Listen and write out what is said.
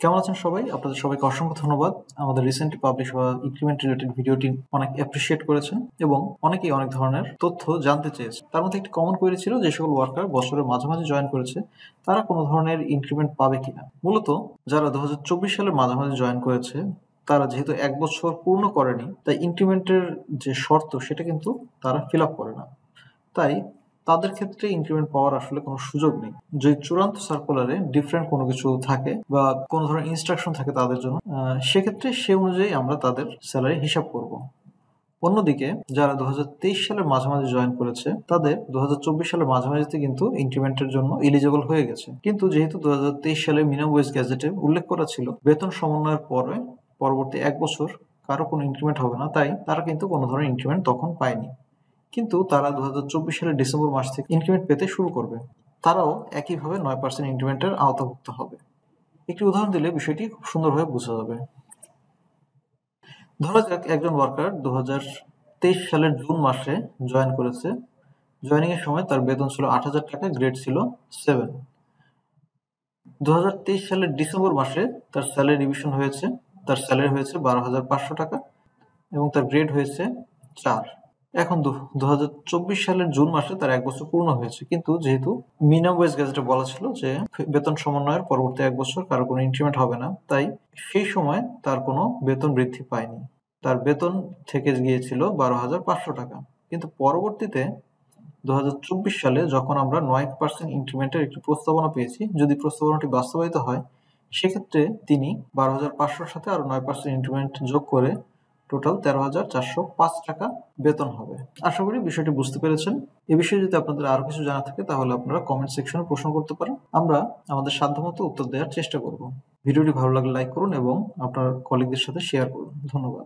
কেমন আছেন সবাই? আপনাদের সবাইকে অসংখ্য ধন্যবাদ। আমাদের রিসেন্টলি পাবলিশ হওয়া ইনক্রিমেন্ট রিলেটেড ভিডিওটি অনেক অ্যাপ্রিশিয়েট করেছেন এবং অনেকেই অনেক ধরনের তথ্য জানতে চেয়েছে। তার মধ্যে একটি কমন কোয়েরি ছিল, যে সকল ওয়ার্কার বছরের মাঝামাঝি জয়েন করেছে তারা কোনো ধরনের ইনক্রিমেন্ট পাবে কিনা। মূলত যারা 2024 সালের মাঝামাঝি জয়েন করেছে তারা যেহেতু 1 বছর পূর্ণ করেনি, তাই ইনক্রিমেন্টের যে শর্ত সেটা কিন্তু তারা ফিল আপ করে না। তাই তাদের ক্ষেত্রে ইনক্রিমেন্ট পাওয়ার আসলে কোনো সুযোগ নেই। যদি চূড়ান্ত সার্কুলারে ডিফারেন্ট কোনো কিছু থাকে বা কোনো ধরনের ইনস্ট্রাকশন থাকে তাদের জন্য, সেক্ষেত্রে সে অনুযায়ী আমরা তাদের স্যালারি হিসাব করব। অন্যদিকে যারা 2023 সালের মাঝামাঝি জয়েন করেছে তাদের 2024 সালের মাঝামাঝিতে কিন্তু ইনক্রিমেন্টের জন্য এলিজিবল হয়ে গেছে, কিন্তু যেহেতু 2023 সালে মিনিমাম ওয়েজ গ্যাজেটে উল্লেখ করা ছিল বেতন সমন্বয়ের পরে পরবর্তী 1 বছর কারো কোনো ইনক্রিমেন্ট হবে না, তাই তারা কিন্তু কোনো ধরনের ইনক্রিমেন্ট তখন পায়নি। কিন্তু তারা 2024 সালের ডিসেম্বর মাস থেকে ইনক্রিমেন্ট পেতে শুরু করবে। তারাও একইভাবে 9% ইনক্রিমেন্টের আওতাভুক্ত হবে। একটি উদাহরণ দিলে বিষয়টি খুব সুন্দরভাবে বোঝা যাবে। ধরা যাক একজন ওয়ার্কার 2023 সালের জুন মাসে জয়েন করেছে। জয়েনিং এর সময় তার বেতন ছিল 8,000 টাকা, গ্রেড ছিল 7। 2023 সালের ডিসেম্বর মাসে তার স্যালারি রিভিশন হয়েছে, তার স্যালারি হয়েছে 12,500 টাকা এবং তার গ্রেড হয়েছে 4। এখন 2024 সালের জুন মাসে তার 1 বছর পূর্ণ হয়েছে, কিন্তু যেহেতু মিনিমাম ওয়েজ গ্যাজেটে বলা ছিল যে বেতন সমন্বয়ের পরবর্তী 1 বছর কারো কোনো ইনক্রিমেন্ট হবে না, তাই সেই সময় তার কোনো বেতন বৃদ্ধি পায়নি। তার বেতন থেকে গিয়েছিল 12,500 টাকা। কিন্তু পরবর্তীতে 2024 সালে যখন আমরা 9% ইনক্রিমেন্টের একটি প্রস্তাবনা পেয়েছি, যদি প্রস্তাবনাটি বাস্তবায়িত হয় সেক্ষেত্রে তিনি 12,500 সাথে আরো 9% ইনক্রিমেন্ট যোগ করে টোটাল 13,405 টাকা বেতন হবে। আশা করি বিষয়টি বুঝতে পেরেছেন। এ বিষয়ে যদি আপনাদের আরো কিছু জানা থাকে তাহলে আপনারা কমেন্ট সেকশনে প্রশ্ন করতে পারেন, আমরা আমাদের সাধ্যমতো উত্তর দেওয়ার চেষ্টা করব। ভিডিওটি ভালো লাগলে লাইক করুন এবং আপনার কলিগদের সাথে শেয়ার করুন। ধন্যবাদ।